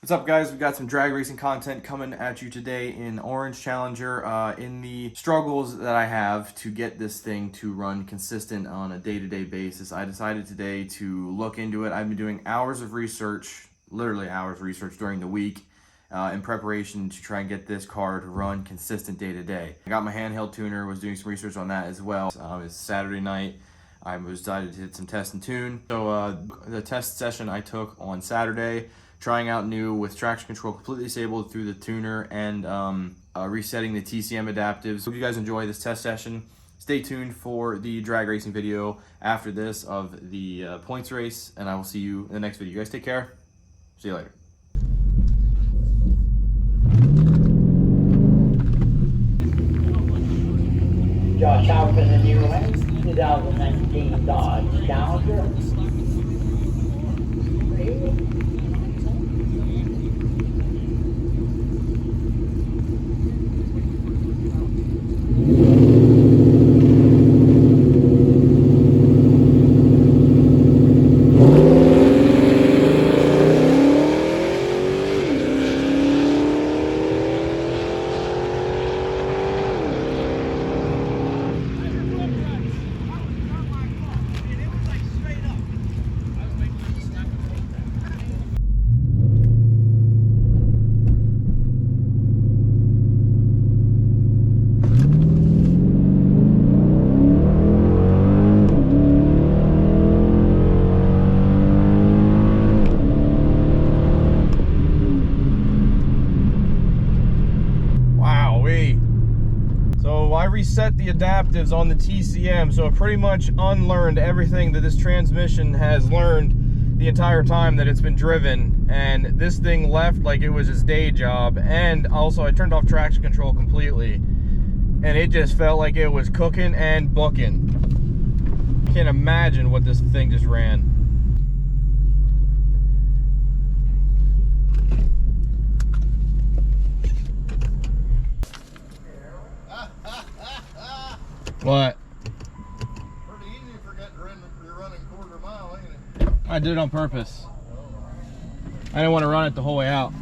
What's up, guys? We've got some drag racing content coming at you today in Orange Challenger. In the struggles that I have to get this thing to run consistent on a day-to-day basis, I decided today to look into it. I've been doing hours of research, literally hours of research during the week in preparation to try and get this car to run consistent day-to-day. I got my handheld tuner, was doing some research on that as well. It's Saturday night. I was decided to hit some test and tune. So the test session I took on Saturday, trying out new with traction control completely disabled through the tuner and resetting the TCM adaptives. Hope you guys enjoy this test session. Stay tuned for the drag racing video after this of the points race, and I will see you in the next video. You guys take care. See you later. Josh out in the new 2019 Dodge Challenger. So I reset the adaptives on the TCM, so it pretty much unlearned everything that this transmission has learned the entire time that it's been driven, and this thing left like it was its day job. And also I turned off traction control completely, and it just felt like it was cooking and booking. Can't imagine what this thing just ran. What? Pretty easy to forget you're running quarter mile, ain't it? I did it on purpose. I didn't want to run it the whole way out.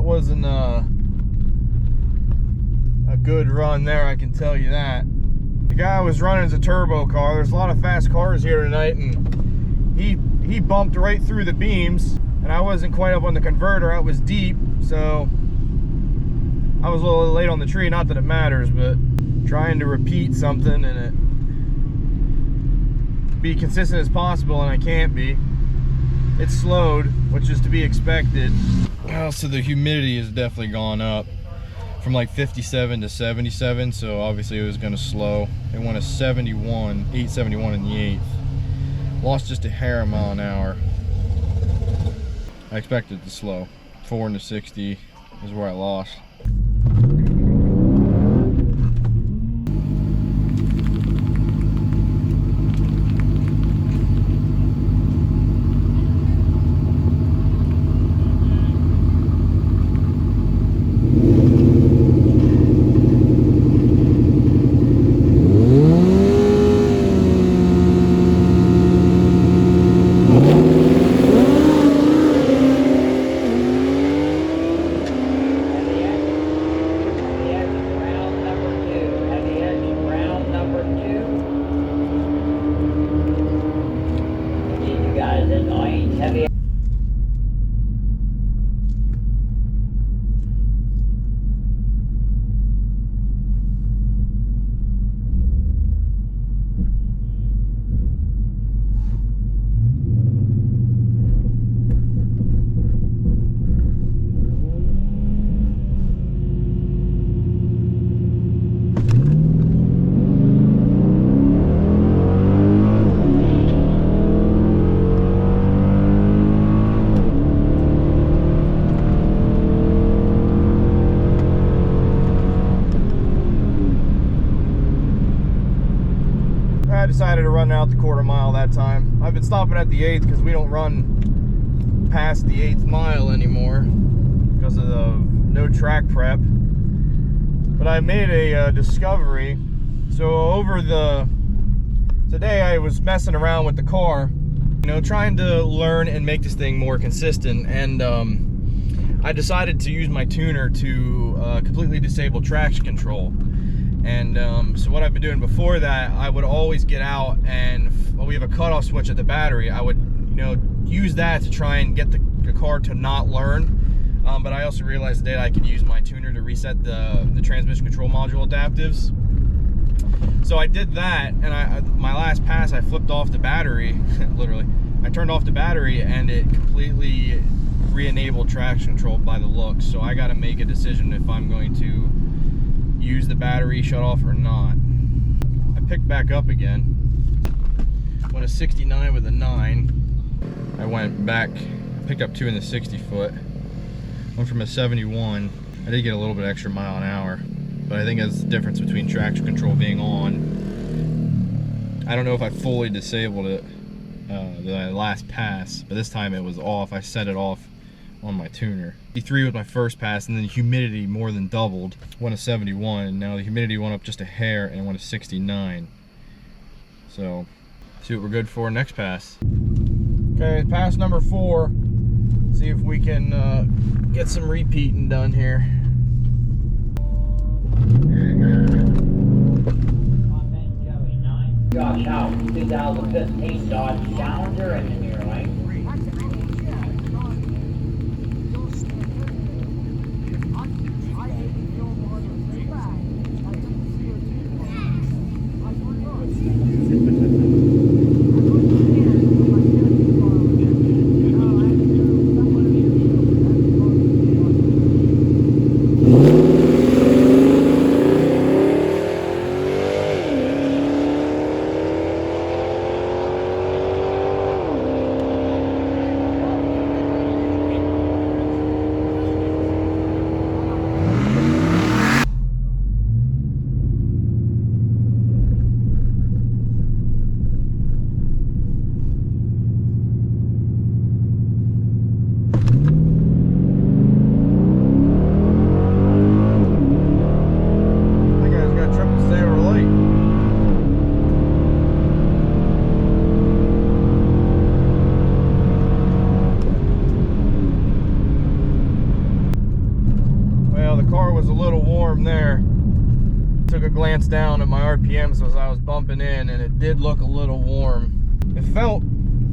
Wasn't a good run there, I can tell you that. The guy was running as a turbo car. There's a lot of fast cars here tonight, and he bumped right through the beams, and I wasn't quite up on the converter. I was deep, so I was a little late on the tree. Not that it matters, but trying to repeat something and it be consistent as possible, and I can't be. It slowed, which is to be expected. Oh, so the humidity has definitely gone up from like 57 to 77, so obviously it was going to slow. It went a 71, 871 in the 8th. Lost just a hair a mile an hour. I expected it to slow. 4 into 60 is where I lost. I decided to run out the quarter mile that time. I've been stopping at the 8th because we don't run past the 8th mile anymore because of the no track prep. But I made a discovery. So today I was messing around with the car, you know, trying to learn and make this thing more consistent, and I decided to use my tuner to completely disable traction control. And so what I've been doing before that, I would always get out and we have a cutoff switch at the battery. I would, you know, use that to try and get the car to not learn. But I also realized today I could use my tuner to reset the transmission control module adaptives. So I did that, and my last pass I flipped off the battery, literally. I turned off the battery and it completely re-enabled traction control by the looks. So I got to make a decision if I'm going to use the battery shut off or not. I picked back up again. Went a 69 with a 9. I went back, picked up 2 in the 60 foot. Went from a 71. I did get a little bit extra mile an hour, but I think that's the difference between traction control being on. I don't know if I fully disabled it the last pass, but this time it was off. I set it off on my tuner. 53 was my first pass, and then the humidity more than doubled. Went a 71, and now the humidity went up just a hair, and it went a 69. So, see what we're good for next pass. Okay, pass number 4. See if we can get some repeating done here. Josh House, 2015 Dodge Challenger in the near lane. There, took a glance down at my RPMs as I was bumping in, and it did look a little warm. It felt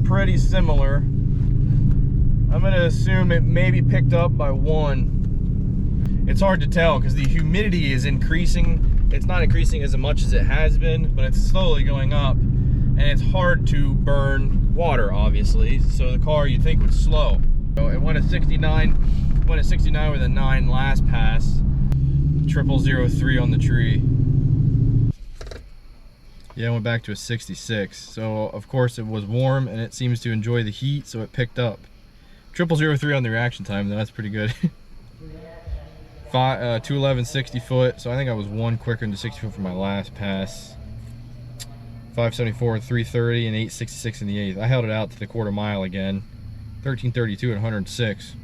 pretty similar. I'm gonna assume it maybe picked up by 1. It's hard to tell because the humidity is increasing. It's not increasing as much as it has been, but it's slowly going up, and it's hard to burn water, obviously, so the car you'd think would slow. So it went a 69 with a 9 last pass. 0003 on the tree. Yeah, I went back to a 66. So of course it was warm and it seems to enjoy the heat, so it picked up. 0003 on the reaction time, though, that's pretty good. 211 60 foot, so I think I was 1 quicker than the 60 foot for my last pass. 574 330 and 866 in the 8th. I held it out to the quarter mile again. 1332 and 106.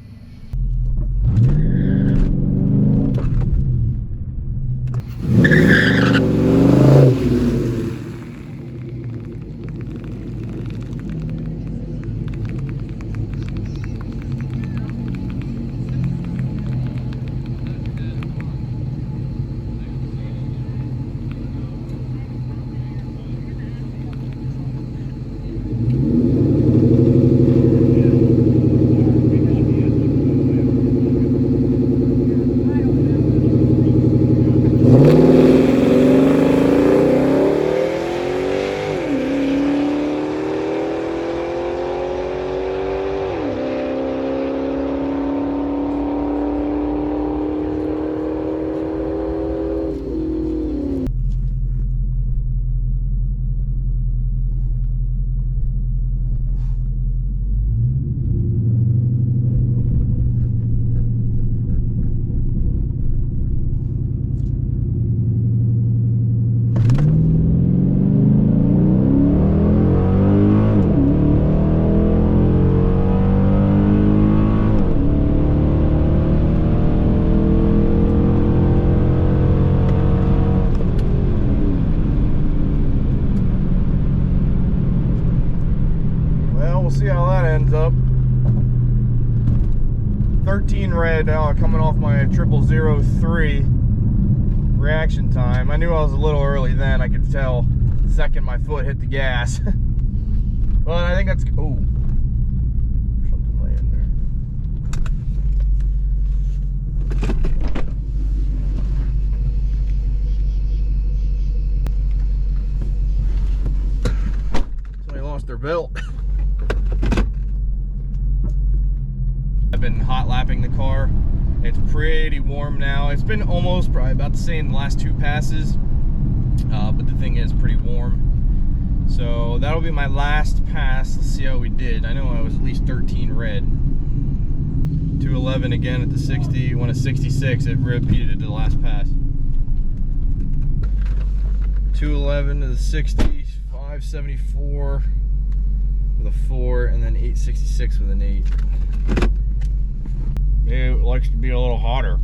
we'll see how that ends up. 13 red coming off my 0003 reaction time. I knew I was a little early then. I could tell the second my foot hit the gas. But I think that's, oh, something laying there. Somebody lost their belt. I've been hot lapping the car. It's pretty warm now. It's been almost probably about the same the last 2 passes, but the thing is pretty warm. So that'll be my last pass. Let's see how we did. I know I was at least 13 red. 211 again at the 60. Went at 66. It repeated it to the last pass. 211 to the 60. 574 with a 4, and then 866 with an 8. It likes to be a little hotter.